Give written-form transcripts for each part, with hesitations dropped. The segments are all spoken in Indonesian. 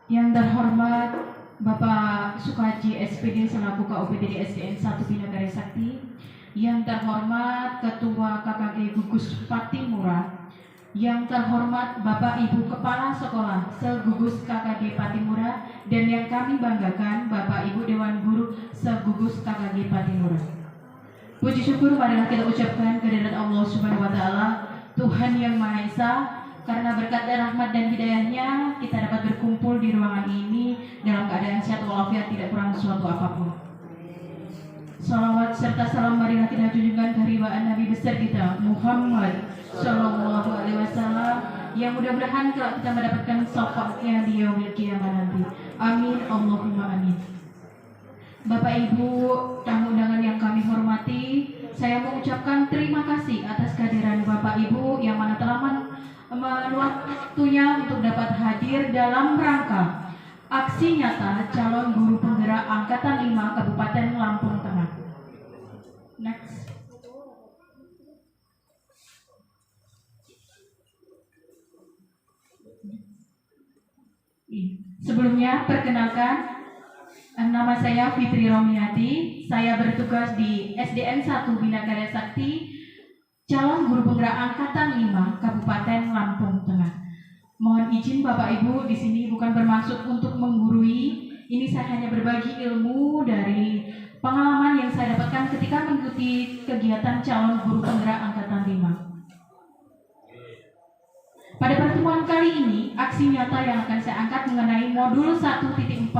Yang terhormat Bapak Sukaji SPD selaku KOPD SDN 1 Bina Karya Sakti, yang terhormat Ketua KKG Gugus Patimura, yang terhormat Bapak Ibu Kepala Sekolah Segugus KKG Patimura, dan yang kami banggakan Bapak Ibu Dewan Guru Segugus KKG Patimura. Puji syukur marilah kita ucapkan kehadirat Allah Subhanahu wa taala, Tuhan yang Maha Esa, karena berkat dan rahmat dan hidayahnya kita dapat berkumpul di ruangan ini dalam keadaan sehat walafiat, tidak kurang suatu apapun. Salawat serta salam marilah kita junjungkan kehadiran Nabi besar kita Muhammad Sallallahu Alaihi Wasallam, yang mudah-mudahan kelak kita mendapatkan syafaatnya di yaumil qiyamah nanti. Amin Allahumma amin. Bapak Ibu tamu undangan yang kami hormati, saya mengucapkan terima kasih atas kehadiran Bapak Ibu yang mana telah meluangkan waktunya untuk dapat hadir dalam rangka aksi nyata calon guru penggerak Angkatan 5 Kabupaten Lampung Tengah. Next. Sebelumnya perkenalkan, nama saya Fitri Romiati. Saya bertugas di SDN 1 Bina Karya Sakti, calon guru penggerak Angkatan 5 Kabupaten Lampung Tengah. Mohon izin Bapak Ibu, di sini bukan bermaksud untuk menggurui. Ini saya hanya berbagi ilmu dari pengalaman yang saya dapatkan ketika mengikuti kegiatan calon guru penggerak Angkatan 5. Pada pertemuan kali ini, aksi nyata yang akan saya angkat mengenai modul 1.4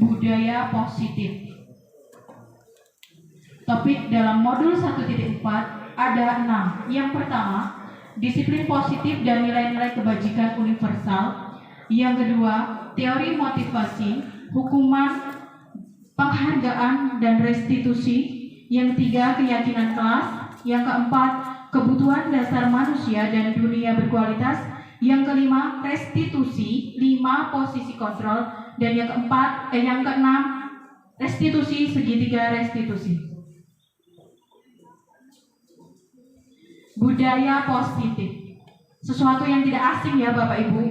budaya positif. Topik dalam modul 1.4 ada 6. Yang pertama, disiplin positif dan nilai-nilai kebajikan universal. Yang kedua, teori motivasi, hukuman, penghargaan, dan restitusi. Yang ketiga, keyakinan kelas. Yang keempat, kebutuhan dasar manusia dan dunia berkualitas. Yang kelima, restitusi, 5 posisi kontrol. Dan yang keenam, restitusi, segitiga restitusi. Budaya positif, sesuatu yang tidak asing ya Bapak Ibu.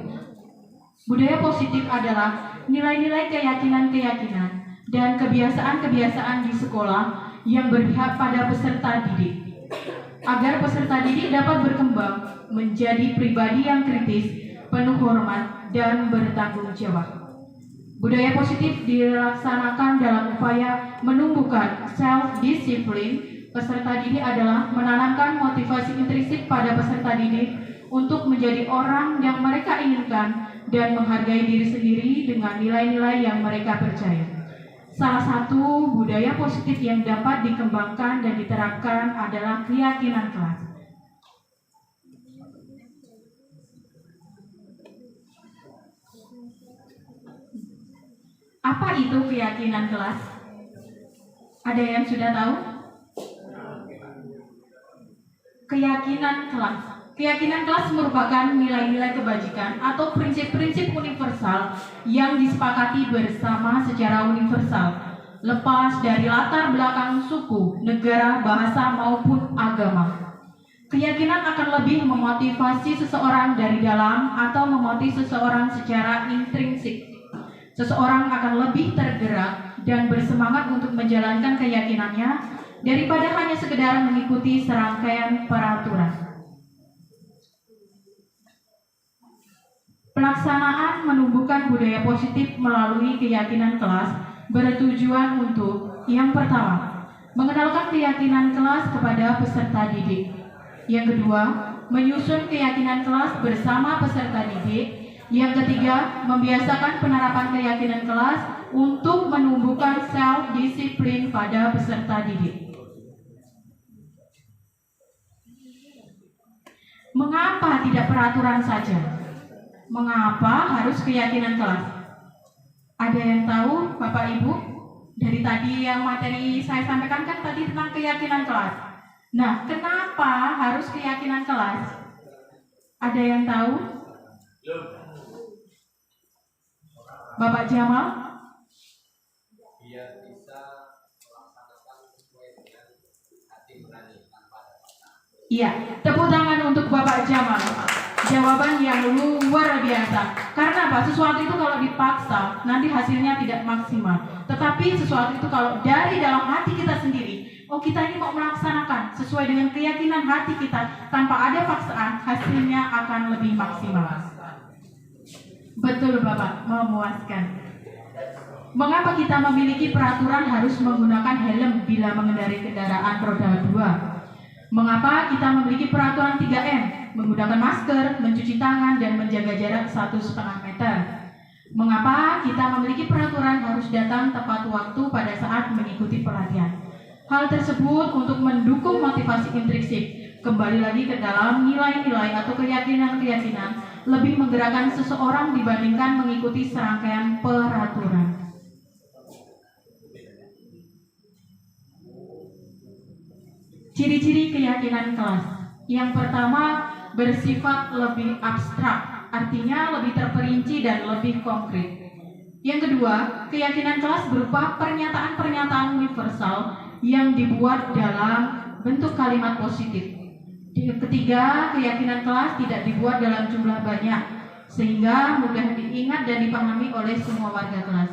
Budaya positif adalah nilai-nilai keyakinan-keyakinan dan kebiasaan-kebiasaan di sekolah yang berpihak pada peserta didik, agar peserta didik dapat berkembang menjadi pribadi yang kritis, penuh hormat, dan bertanggung jawab. Budaya positif dilaksanakan dalam upaya menumbuhkan self-discipline. Peserta didik adalah menanamkan motivasi intrinsik pada peserta didik untuk menjadi orang yang mereka inginkan dan menghargai diri sendiri dengan nilai-nilai yang mereka percaya. Salah satu budaya positif yang dapat dikembangkan dan diterapkan adalah keyakinan kelas. Apa itu keyakinan kelas? Ada yang sudah tahu? Keyakinan kelas. Keyakinan kelas merupakan nilai-nilai kebajikan atau prinsip-prinsip universal yang disepakati bersama secara universal, lepas dari latar belakang suku, negara, bahasa, maupun agama. Keyakinan akan lebih memotivasi seseorang dari dalam atau memotivasi seseorang secara intrinsik. Seseorang akan lebih tergerak dan bersemangat untuk menjalankan keyakinannya daripada hanya sekedar mengikuti serangkaian peraturan. Pelaksanaan menumbuhkan budaya positif melalui keyakinan kelas bertujuan untuk yang pertama, mengenalkan keyakinan kelas kepada peserta didik. Yang kedua, menyusun keyakinan kelas bersama peserta didik. Yang ketiga, membiasakan penerapan keyakinan kelas untuk menumbuhkan self-disiplin pada peserta didik. Mengapa tidak peraturan saja? Mengapa harus keyakinan kelas? Ada yang tahu, Bapak Ibu? Dari tadi yang materi saya sampaikan kan tadi tentang keyakinan kelas. Nah, kenapa harus keyakinan kelas? Ada yang tahu? Bapak Jamal? Biar bisa melaksanakan sesuai dengan hati nurani tanpa ada paksaan. Iya, tepuk tangan untuk Bapak Jamal. Jawaban yang luar biasa. Karena apa? Sesuatu itu kalau dipaksa nanti hasilnya tidak maksimal. Tetapi sesuatu itu kalau dari dalam hati kita sendiri, oh kita ini mau melaksanakan sesuai dengan keyakinan hati kita tanpa ada paksaan, hasilnya akan lebih maksimal. Betul Bapak, memuaskan. Mengapa kita memiliki peraturan harus menggunakan helm bila mengendarai kendaraan roda 2? Mengapa kita memiliki peraturan 3M, menggunakan masker, mencuci tangan, dan menjaga jarak 1,5 meter? Mengapa kita memiliki peraturan harus datang tepat waktu pada saat mengikuti pelatihan? Hal tersebut untuk mendukung motivasi intrinsik, kembali lagi ke dalam nilai-nilai atau keyakinan-keyakinan, lebih menggerakkan seseorang dibandingkan mengikuti serangkaian peraturan. Ciri-ciri keyakinan kelas. Yang pertama, bersifat lebih abstrak, artinya lebih terperinci dan lebih konkret. Yang kedua, keyakinan kelas berupa pernyataan-pernyataan universal yang dibuat dalam bentuk kalimat positif. Yang ketiga, keyakinan kelas tidak dibuat dalam jumlah banyak, sehingga mudah diingat dan dipahami oleh semua warga kelas.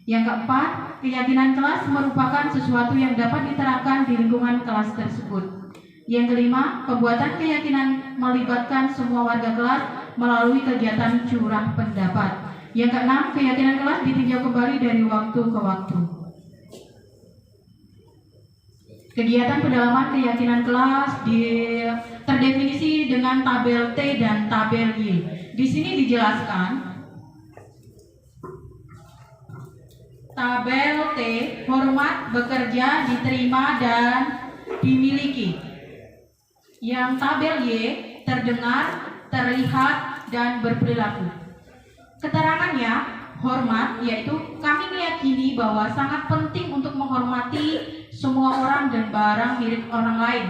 Yang keempat, keyakinan kelas merupakan sesuatu yang dapat diterapkan di lingkungan kelas tersebut. Yang kelima, pembuatan keyakinan melibatkan semua warga kelas melalui kegiatan curah pendapat. Yang keenam, keyakinan kelas ditinjau kembali dari waktu ke waktu. Kegiatan pendalaman keyakinan kelas terdefinisi dengan tabel T dan tabel Y. Di sini dijelaskan tabel T, hormat, bekerja, diterima, dan dimiliki. Yang tabel Y, terdengar, terlihat, dan berperilaku. Keterangannya, hormat, yaitu kami meyakini bahwa sangat penting untuk menghormati semua orang dan barang milik orang lain.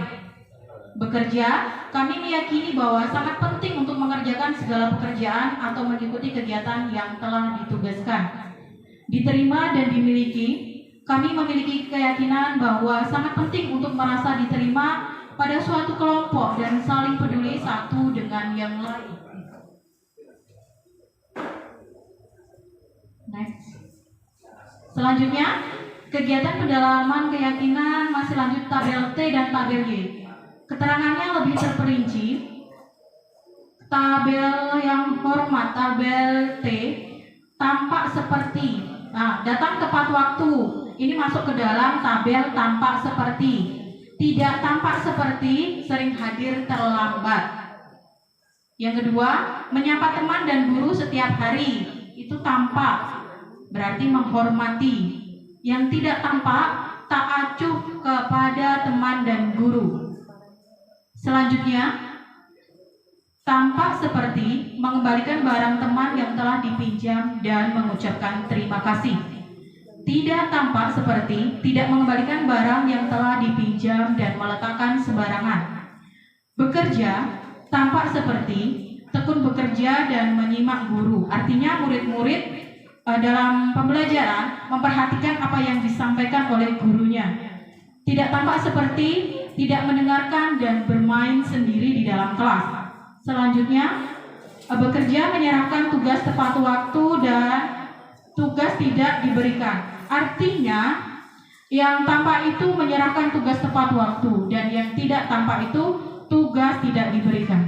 Bekerja, kami meyakini bahwa sangat penting untuk mengerjakan segala pekerjaan atau mengikuti kegiatan yang telah ditugaskan. Diterima dan dimiliki, kami memiliki keyakinan bahwa sangat penting untuk merasa diterima pada suatu kelompok dan saling peduli satu dengan yang lain. Next. Selanjutnya, kegiatan pendalaman keyakinan masih lanjut tabel T dan tabel Y. Keterangannya lebih terperinci. Tabel yang hormat, tabel T, tampak seperti, datang tepat waktu. Ini masuk ke dalam tabel tampak seperti. Tidak tampak seperti, sering hadir terlambat. Yang kedua, menyapa teman dan guru setiap hari. Itu tampak, berarti menghormati. Yang tidak tampak, tak acuh kepada teman dan guru. Selanjutnya, tampak seperti mengembalikan barang teman yang telah dipinjam dan mengucapkan terima kasih. Tidak tampak seperti tidak mengembalikan barang yang telah dipinjam dan meletakkan sembarangan. Bekerja tampak seperti tekun bekerja dan menyimak guru. Artinya murid-murid dalam pembelajaran memperhatikan apa yang disampaikan oleh gurunya. Tidak tampak seperti tidak mendengarkan dan bermain sendiri di dalam kelas. Selanjutnya, bekerja menyerahkan tugas tepat waktu dan tugas tidak diberikan. Artinya, yang tampak itu menyerahkan tugas tepat waktu dan yang tidak tampak itu tugas tidak diberikan.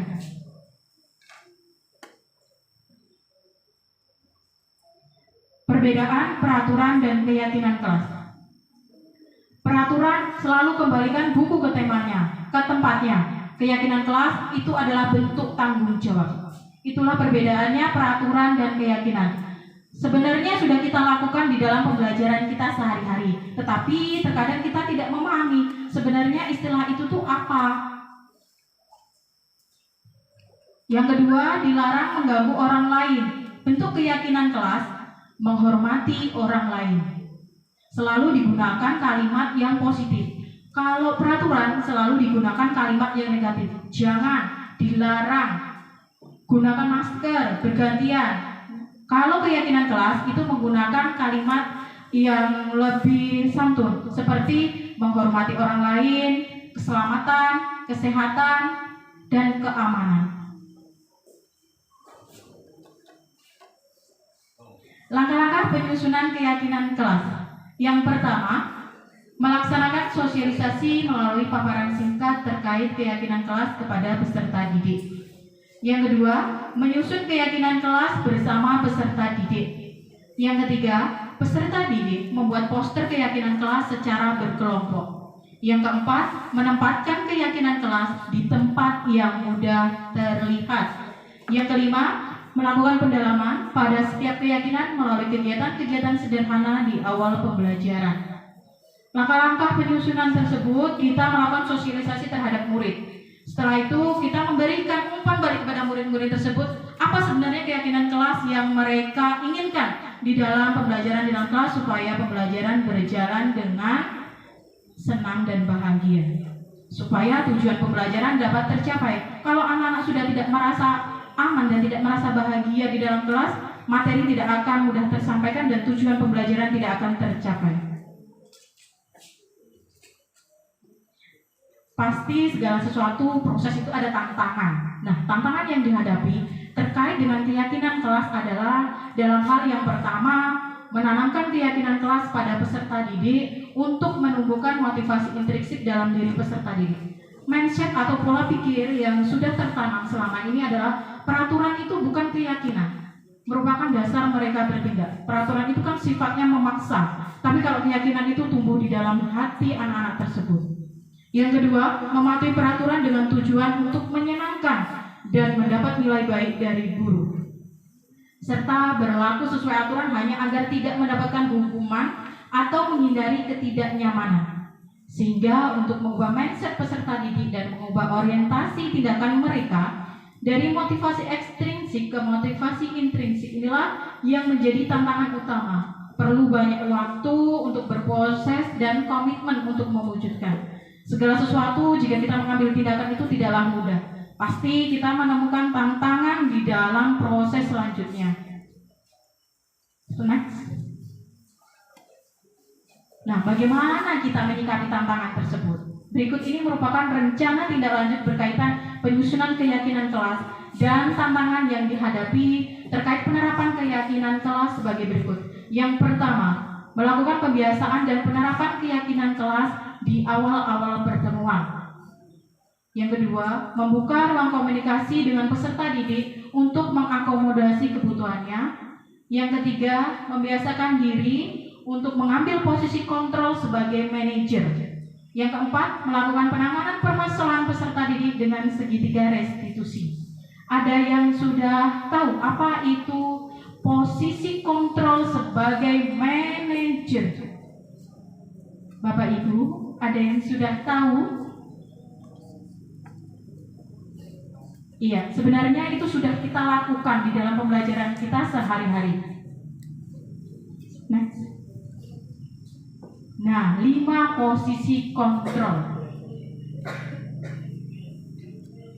Perbedaan peraturan dan keyakinan kelas. Peraturan selalu kembalikan buku ke temanya, ke tempatnya. Keyakinan kelas itu adalah bentuk tanggung jawab. Itulah perbedaannya peraturan dan keyakinan. Sebenarnya sudah kita lakukan di dalam pembelajaran kita sehari-hari, tetapi terkadang kita tidak memahami sebenarnya istilah itu tuh apa. Yang kedua, dilarang mengganggu orang lain. Bentuk keyakinan kelas, menghormati orang lain. Selalu digunakan kalimat yang positif. Kalau peraturan selalu digunakan kalimat yang negatif. Jangan, dilarang, gunakan masker, bergantian. Kalau keyakinan kelas itu menggunakan kalimat yang lebih santun, seperti menghormati orang lain, keselamatan, kesehatan, dan keamanan. penyusunan keyakinan kelas. Yang pertama, melaksanakan sosialisasi melalui paparan singkat terkait keyakinan kelas kepada peserta didik. Yang kedua, menyusun keyakinan kelas bersama peserta didik. Yang ketiga, peserta didik membuat poster keyakinan kelas secara berkelompok. Yang keempat, menempatkan keyakinan kelas di tempat yang mudah terlihat. Yang kelima, melakukan pendalaman pada setiap keyakinan melalui kegiatan-kegiatan sederhana di awal pembelajaran. Langkah-langkah penyusunan tersebut, kita melakukan sosialisasi terhadap murid. Setelah itu, kita memberikan umpan balik kepada murid-murid tersebut apa sebenarnya keyakinan kelas yang mereka inginkan di dalam pembelajaran di dalam kelas supaya pembelajaran berjalan dengan senang dan bahagia, supaya tujuan pembelajaran dapat tercapai. Kalau anak-anak sudah tidak merasa aman dan tidak merasa bahagia di dalam kelas, materi tidak akan mudah tersampaikan dan tujuan pembelajaran tidak akan tercapai. Pasti segala sesuatu proses itu ada tantangan. Nah, tantangan yang dihadapi terkait dengan keyakinan kelas adalah dalam hal yang pertama, menanamkan keyakinan kelas pada peserta didik untuk menumbuhkan motivasi intrinsik dalam diri peserta didik. Mindset atau pola pikir yang sudah tertanam selama ini adalah peraturan itu bukan keyakinan, merupakan dasar mereka bertindak. Peraturan itu kan sifatnya memaksa, tapi kalau keyakinan itu tumbuh di dalam hati anak-anak tersebut. Yang kedua, mematuhi peraturan dengan tujuan untuk menyenangkan dan mendapat nilai baik dari guru, serta berlaku sesuai aturan hanya agar tidak mendapatkan hukuman atau menghindari ketidaknyamanan. Sehingga untuk mengubah mindset peserta didik dan mengubah orientasi tindakan mereka dari motivasi ekstrinsik ke motivasi intrinsik, inilah yang menjadi tantangan utama. Perlu banyak waktu untuk berproses dan komitmen untuk mewujudkan. Segala sesuatu jika kita mengambil tindakan itu tidaklah mudah. Pasti kita menemukan tantangan di dalam proses selanjutnya. Next. Nah, bagaimana kita menyikapi tantangan tersebut? Berikut ini merupakan rencana tindak lanjut berkaitan penyusunan keyakinan kelas dan tantangan yang dihadapi terkait penerapan keyakinan kelas sebagai berikut. Yang pertama, melakukan pembiasaan dan penerapan keyakinan kelas di awal-awal pertemuan. Yang kedua, membuka ruang komunikasi dengan peserta didik untuk mengakomodasi kebutuhannya. Yang ketiga, membiasakan diri untuk mengambil posisi kontrol sebagai manajer. Yang keempat, melakukan penanganan permasalahan peserta didik dengan segitiga restitusi. Ada yang sudah tahu apa itu posisi kontrol sebagai manajer? Bapak Ibu, ada yang sudah tahu? Iya, sebenarnya itu sudah kita lakukan di dalam pembelajaran kita sehari-hari. Next. Nah, 5 posisi kontrol.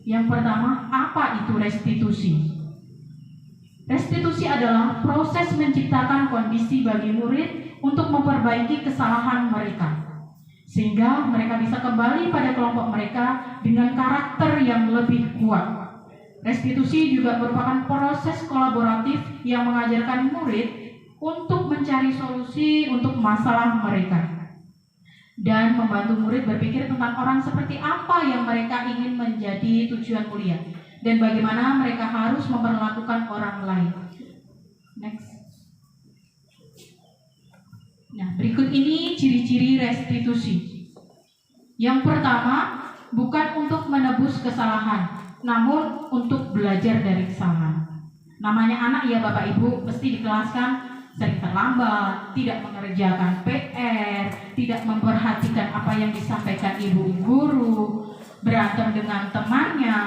Yang pertama, apa itu restitusi? Restitusi adalah proses menciptakan kondisi bagi murid untuk memperbaiki kesalahan mereka, sehingga mereka bisa kembali pada kelompok mereka dengan karakter yang lebih kuat. Restitusi juga merupakan proses kolaboratif yang mengajarkan murid untuk mencari solusi untuk masalah mereka dan membantu murid berpikir tentang orang seperti apa yang mereka ingin menjadi tujuan kuliah dan bagaimana mereka harus memperlakukan orang lain. Next. Nah, berikut ini ciri-ciri restitusi. Yang pertama, bukan untuk menebus kesalahan, namun untuk belajar dari kesalahan. Namanya anak ya Bapak Ibu, mesti dikelaskan sering terlambat, tidak mengerjakan PR, tidak memperhatikan apa yang disampaikan ibu guru, berantem dengan temannya.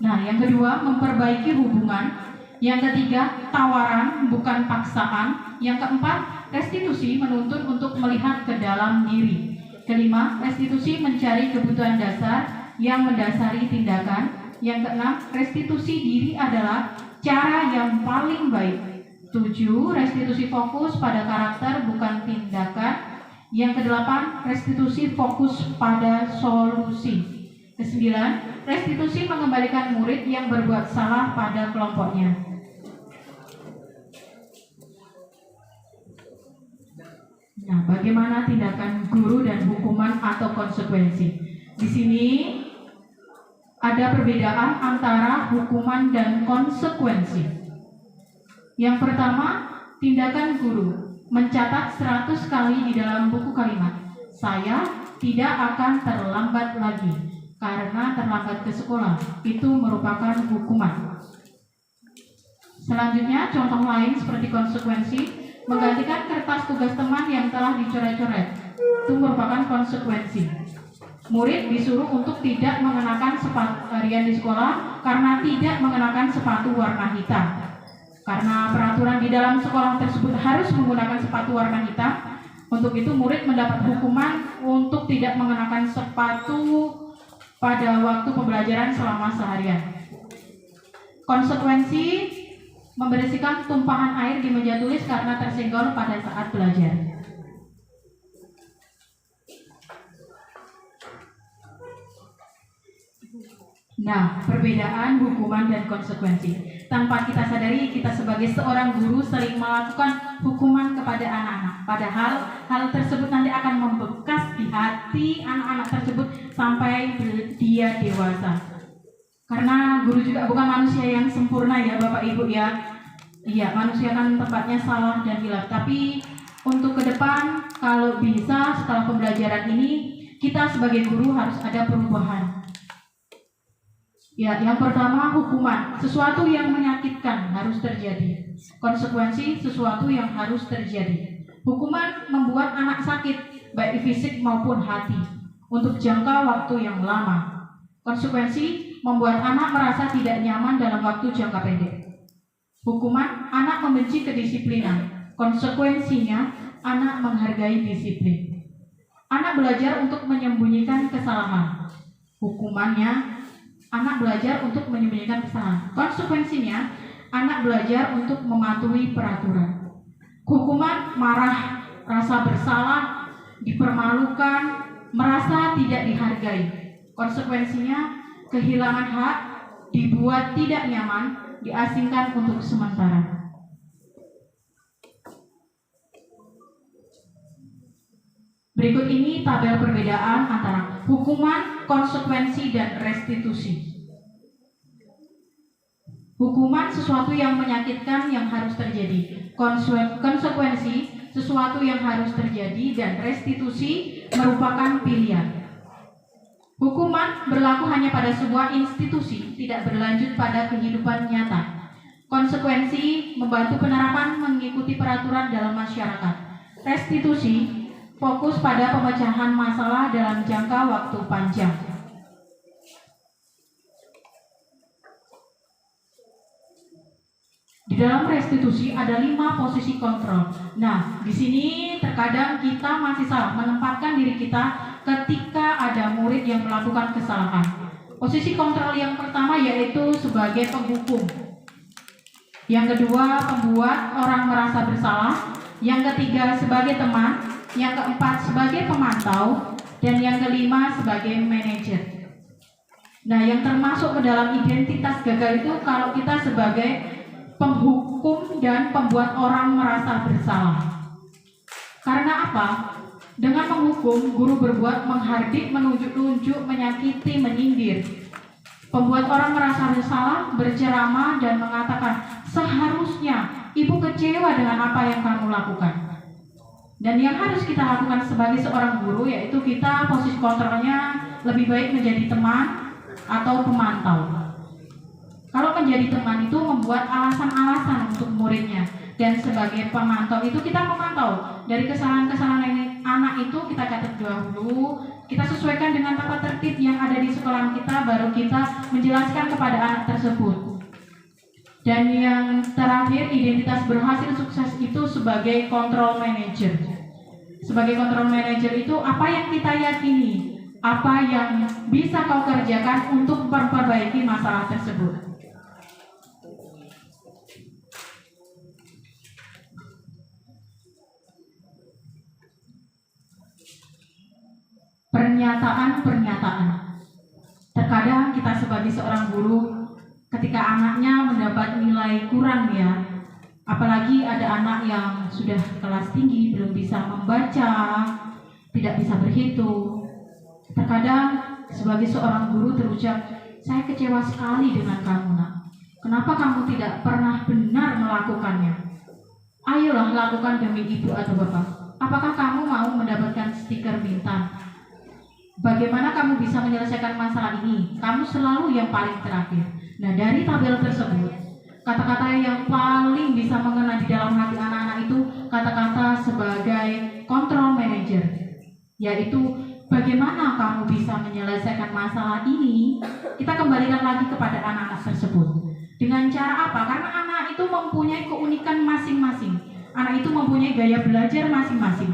Nah, yang kedua, memperbaiki hubungan. Yang ketiga, tawaran bukan paksaan. Yang keempat, restitusi menuntut untuk melihat ke dalam diri. Kelima, restitusi mencari kebutuhan dasar yang mendasari tindakan. Yang keenam, restitusi diri adalah cara yang paling baik. 7. Restitusi fokus pada karakter bukan tindakan. Yang kedelapan, restitusi fokus pada solusi. Kesembilan, restitusi mengembalikan murid yang berbuat salah pada kelompoknya. Nah, bagaimana tindakan guru dan hukuman atau konsekuensi? Di sini ada perbedaan antara hukuman dan konsekuensi. Yang pertama, tindakan guru mencatat 100 kali di dalam buku kalimat, "Saya tidak akan terlambat lagi karena terlambat ke sekolah." Itu merupakan hukuman. Selanjutnya, contoh lain seperti konsekuensi, menggantikan kertas tugas teman yang telah dicoret-coret. Itu merupakan konsekuensi. Murid disuruh untuk tidak mengenakan sepatu harian di sekolah karena tidak mengenakan sepatu warna hitam. Karena peraturan di dalam sekolah tersebut harus menggunakan sepatu warna hitam, untuk itu murid mendapat hukuman untuk tidak mengenakan sepatu pada waktu pembelajaran selama seharian. Konsekuensi, membersihkan tumpahan air di meja tulis karena tersenggol pada saat belajar. Nah, perbedaan hukuman dan konsekuensi. Tanpa kita sadari, kita sebagai seorang guru sering melakukan hukuman kepada anak-anak. Padahal hal tersebut nanti akan membekas di hati anak-anak tersebut sampai dia dewasa. Karena guru juga bukan manusia yang sempurna ya Bapak Ibu ya. Iya, manusia kan tempatnya salah dan hilaf. Tapi untuk ke depan, kalau bisa setelah pembelajaran ini, kita sebagai guru harus ada perubahan. Ya, yang pertama hukuman, sesuatu yang menyakitkan harus terjadi. Konsekuensi, sesuatu yang harus terjadi. Hukuman membuat anak sakit, baik fisik maupun hati, untuk jangka waktu yang lama. Konsekuensi membuat anak merasa tidak nyaman dalam waktu jangka pendek. Hukuman, anak membenci kedisiplinan. Konsekuensinya, anak menghargai disiplin. Anak belajar untuk menyembunyikan kesalahan. Hukumannya, anak belajar untuk menyembunyikan kesalahan. Konsekuensinya, anak belajar untuk mematuhi peraturan. Hukuman, marah, rasa bersalah, dipermalukan, merasa tidak dihargai. Konsekuensinya, kehilangan hak, dibuat tidak nyaman, diasingkan untuk sementara. Berikut ini tabel perbedaan antara hukuman, konsekuensi, dan restitusi. Hukuman, sesuatu yang menyakitkan yang harus terjadi. Konsekuensi, sesuatu yang harus terjadi, dan restitusi merupakan pilihan. Hukuman berlaku hanya pada sebuah institusi, tidak berlanjut pada kehidupan nyata. Konsekuensi membantu penerapan mengikuti peraturan dalam masyarakat. Restitusi fokus pada pemecahan masalah dalam jangka waktu panjang. Di dalam restitusi ada 5 posisi kontrol. Nah, di sini terkadang kita masih salah menempatkan diri kita ketika ada murid yang melakukan kesalahan. Posisi kontrol yang pertama yaitu sebagai penghukum. Yang kedua, pembuat orang merasa bersalah. Yang ketiga, sebagai teman. Yang keempat, sebagai pemantau. Dan yang kelima, sebagai manajer. Nah, yang termasuk ke dalam identitas gagal itu kalau kita sebagai penghukum dan pembuat orang merasa bersalah. Karena apa? Dengan menghukum, guru berbuat menghardik, menunjuk-nunjuk, menyakiti, menyindir. Pembuat orang merasa bersalah, berceramah, dan mengatakan, seharusnya ibu kecewa dengan apa yang kamu lakukan. Dan yang harus kita lakukan sebagai seorang guru, yaitu kita posisi kontrolnya lebih baik menjadi teman atau pemantau. Kalau menjadi teman itu membuat alasan-alasan untuk muridnya. Dan sebagai pemantau itu kita memantau dari kesalahan-kesalahan anak itu kita catat dahulu, kita sesuaikan dengan tata tertib yang ada di sekolah kita, baru kita menjelaskan kepada anak tersebut. Dan yang terakhir, identitas berhasil sukses itu sebagai control manager. Sebagai control manager itu apa yang kita yakini, apa yang bisa kau kerjakan untuk memperbaiki masalah tersebut. Pernyataan-pernyataan. Terkadang kita sebagai seorang guru, ketika anaknya mendapat nilai kurang ya, Apalagi ada anak yang sudah kelas tinggi, belum bisa membaca, tidak bisa berhitung. Terkadang sebagai seorang guru terucap, saya kecewa sekali dengan kamu, nak. Kenapa kamu tidak pernah benar melakukannya? Ayolah lakukan demi ibu atau bapak. Apakah kamu mau mendapatkan stiker bintang? Bagaimana kamu bisa menyelesaikan masalah ini? Kamu selalu yang paling terakhir. Nah, dari tabel tersebut, kata-kata yang paling bisa mengena di dalam hati anak-anak itu kata-kata sebagai control manager, yaitu bagaimana kamu bisa menyelesaikan masalah ini. Kita kembalikan lagi kepada anak-anak tersebut. Dengan cara apa? Karena anak itu mempunyai keunikan masing-masing. Anak itu mempunyai gaya belajar masing-masing.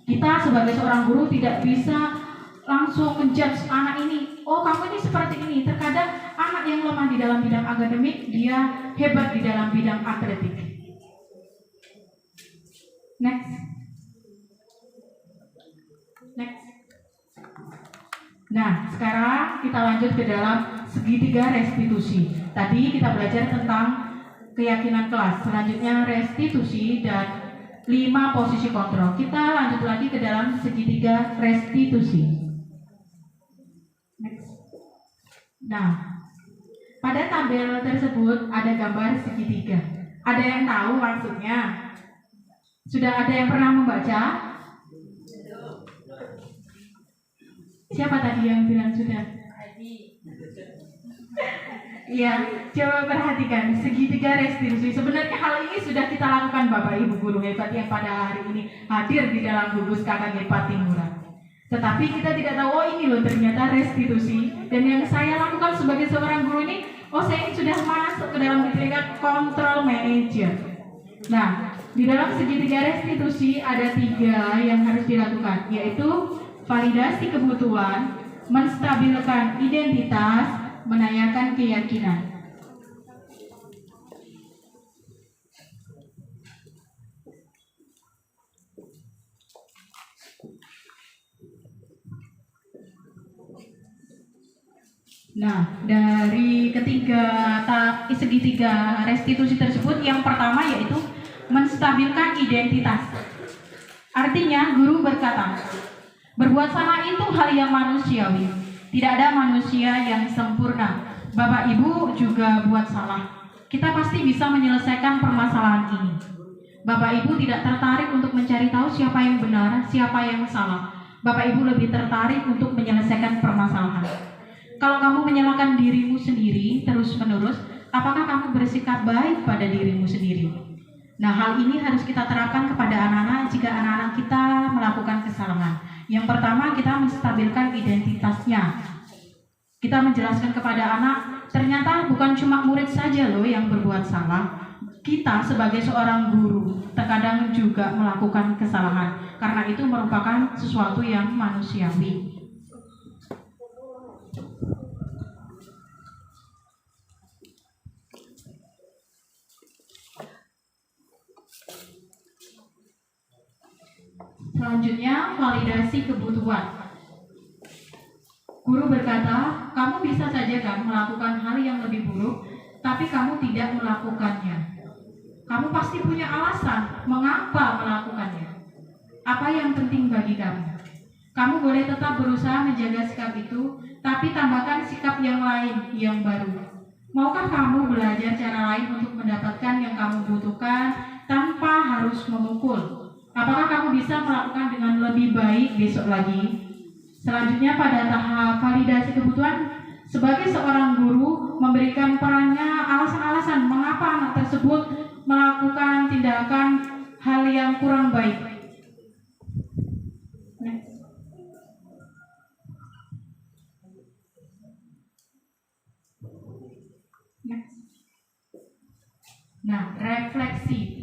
Kita sebagai seorang guru tidak bisa langsung menjudge anak ini, oh kamu ini seperti ini. Terkadang anak yang lemah di dalam bidang akademik, dia hebat di dalam bidang atletik. Next. Nah, sekarang kita lanjut ke dalam segitiga restitusi. Tadi kita belajar tentang keyakinan kelas. Selanjutnya restitusi dan 5 posisi kontrol. Kita lanjut lagi ke dalam segitiga restitusi. Next. Nah, pada tabel tersebut ada gambar segitiga. Ada yang tahu maksudnya? Sudah ada yang pernah membaca? Siapa tadi yang bilang sudah? Iya, coba perhatikan segitiga restitusi. Sebenarnya hal ini sudah kita lakukan Bapak Ibu guru hebat yang pada hari ini hadir di dalam gugus KKG Patimura. Tetapi kita tidak tahu, oh ini loh ternyata restitusi. Dan yang saya lakukan sebagai seorang guru ini, oh saya ini sudah masuk ke dalam segitiga control manager. Nah, di dalam segitiga restitusi ada 3 yang harus dilakukan, yaitu validasi kebutuhan, menstabilkan identitas, menanyakan keyakinan. Nah, dari segitiga restitusi tersebut, yang pertama yaitu menstabilkan identitas. Artinya, guru berkata, berbuat salah itu hal yang manusiawi. Tidak ada manusia yang sempurna. Bapak Ibu juga buat salah. Kita pasti bisa menyelesaikan permasalahan ini. Bapak Ibu tidak tertarik untuk mencari tahu siapa yang benar, siapa yang salah. Bapak Ibu lebih tertarik untuk menyelesaikan permasalahan. Kalau kamu menyalahkan dirimu sendiri terus-menerus, apakah kamu bersikap baik pada dirimu sendiri? Nah, hal ini harus kita terapkan kepada anak-anak jika anak-anak kita melakukan kesalahan. Yang pertama, kita menstabilkan identitasnya. Kita menjelaskan kepada anak, ternyata bukan cuma murid saja loh yang berbuat salah. Kita sebagai seorang guru terkadang juga melakukan kesalahan, karena itu merupakan sesuatu yang manusiawi. Selanjutnya, validasi kebutuhan. Guru berkata, kamu bisa saja kan melakukan hal yang lebih buruk, tapi kamu tidak melakukannya. Kamu pasti punya alasan mengapa melakukannya. Apa yang penting bagi kamu? Kamu boleh tetap berusaha menjaga sikap itu, tapi tambahkan sikap yang lain, yang baru. Maukah kamu belajar cara lain untuk mendapatkan yang kamu butuhkan tanpa harus memukul? Apakah kamu bisa melakukan dengan lebih baik besok lagi? Selanjutnya, pada tahap validasi kebutuhan, sebagai seorang guru memberikan perannya alasan-alasan mengapa anak tersebut melakukan tindakan hal yang kurang baik. Next. Nah, refleksi.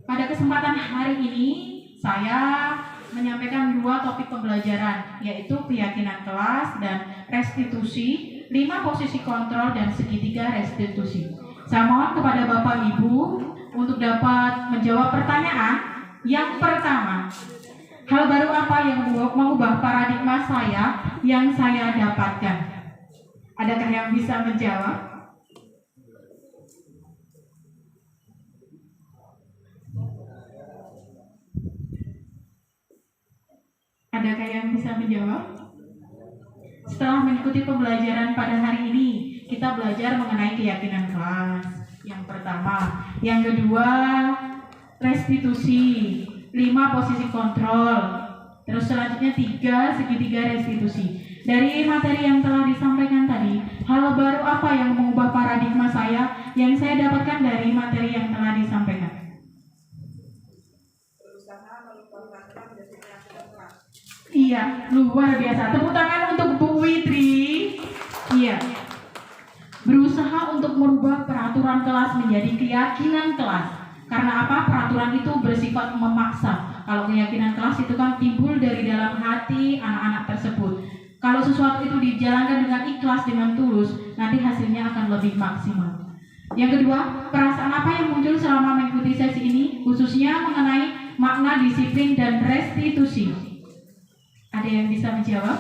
Pada kesempatan hari ini, saya menyampaikan 2 topik pembelajaran, yaitu keyakinan kelas dan restitusi, 5 posisi kontrol dan segitiga restitusi. Saya mohon kepada Bapak Ibu untuk dapat menjawab pertanyaan. Yang pertama, hal baru apa yang mengubah paradigma saya yang saya dapatkan? Adakah yang bisa menjawab? menjawab? Setelah mengikuti pembelajaran pada hari ini, kita belajar mengenai keyakinan kelas. Yang pertama, yang kedua, restitusi, 5 posisi kontrol, terus selanjutnya 3 segitiga restitusi. Dari materi yang telah disampaikan tadi, hal baru apa yang mengubah paradigma saya yang saya dapatkan dari materi yang telah disampaikan? Iya, luar biasa. Tepuk tangan untuk Bu Witri. Iya. Berusaha untuk merubah peraturan kelas menjadi keyakinan kelas. Karena apa? Peraturan itu bersifat memaksa. Kalau keyakinan kelas itu kan timbul dari dalam hati anak-anak tersebut. Kalau sesuatu itu dijalankan dengan ikhlas, dengan tulus, nanti hasilnya akan lebih maksimal. Yang kedua, perasaan apa yang muncul selama mengikuti sesi ini, khususnya mengenai makna disiplin dan restitusi? Ada yang bisa menjawab?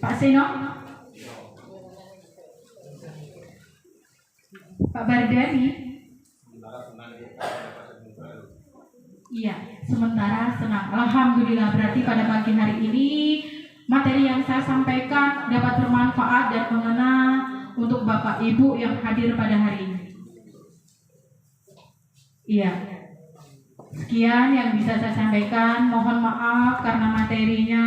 Pak Seno? Pak Bardani? Iya, sementara senang. Alhamdulillah, berarti pada pagi hari ini materi yang saya sampaikan dapat bermanfaat dan mengena untuk Bapak Ibu yang hadir pada hari ini. Iya. Sekian yang bisa saya sampaikan. Mohon maaf karena materinya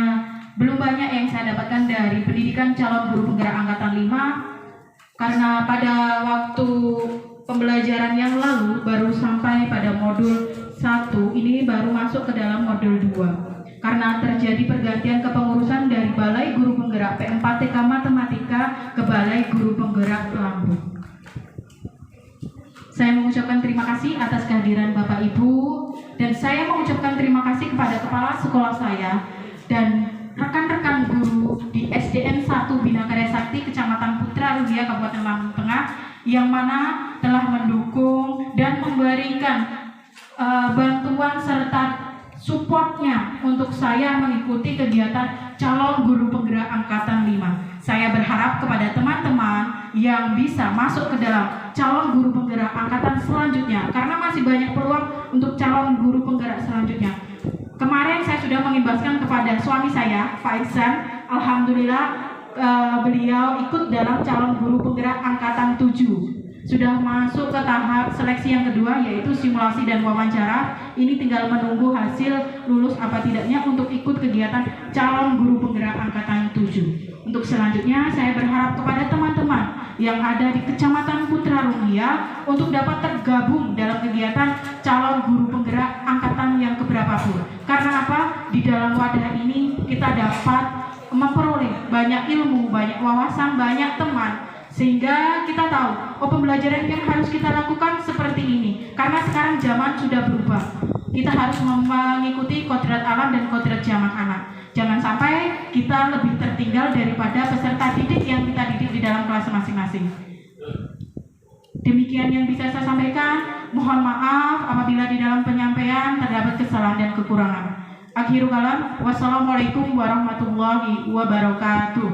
belum banyak yang saya dapatkan dari pendidikan calon guru penggerak angkatan 5. Karena pada waktu pembelajaran yang lalu baru sampai pada modul 1, ini baru masuk ke dalam modul 2. Karena terjadi pergantian kepengurusan dari Balai Guru Penggerak P4TK Matematika ke Balai Guru Penggerak Lampung. Saya mengucapkan terima kasih atas kehadiran Bapak Ibu, dan saya mengucapkan terima kasih kepada kepala sekolah saya dan rekan-rekan guru di SDN 1 Bina Karya Sakti Kecamatan Putra Rugia Kabupaten Lampung Tengah yang mana telah mendukung dan memberikan bantuan serta supportnya untuk saya mengikuti kegiatan calon guru penggerak angkatan 5. Saya berharap kepada teman-teman yang bisa masuk ke dalam calon guru penggerak angkatan selanjutnya, karena masih banyak peluang untuk calon guru penggerak selanjutnya. Kemarin saya sudah mengimbaskan kepada suami saya, Pak Iksan. Alhamdulillah beliau ikut dalam calon guru penggerak angkatan 7. Sudah masuk ke tahap seleksi yang kedua, yaitu simulasi dan wawancara. Ini tinggal menunggu hasil lulus apa tidaknya untuk ikut kegiatan calon guru penggerak angkatan 7. Untuk selanjutnya, saya berharap kepada teman-teman yang ada di Kecamatan Putra Rugia untuk dapat tergabung dalam kegiatan calon guru penggerak angkatan yang keberapapun. Karena apa? Di dalam wadah ini kita dapat memperoleh banyak ilmu, banyak wawasan, banyak teman, sehingga kita tahu, oh pembelajaran yang harus kita lakukan seperti ini. Karena sekarang zaman sudah berubah. Kita harus mengikuti kodrat alam dan kodrat zaman anak. Jangan sampai kita lebih tertinggal daripada peserta didik yang kita didik di dalam kelas masing-masing. Demikian yang bisa saya sampaikan. Mohon maaf apabila di dalam penyampaian terdapat kesalahan dan kekurangan. Akhirul kalam, wassalamualaikum warahmatullahi wabarakatuh.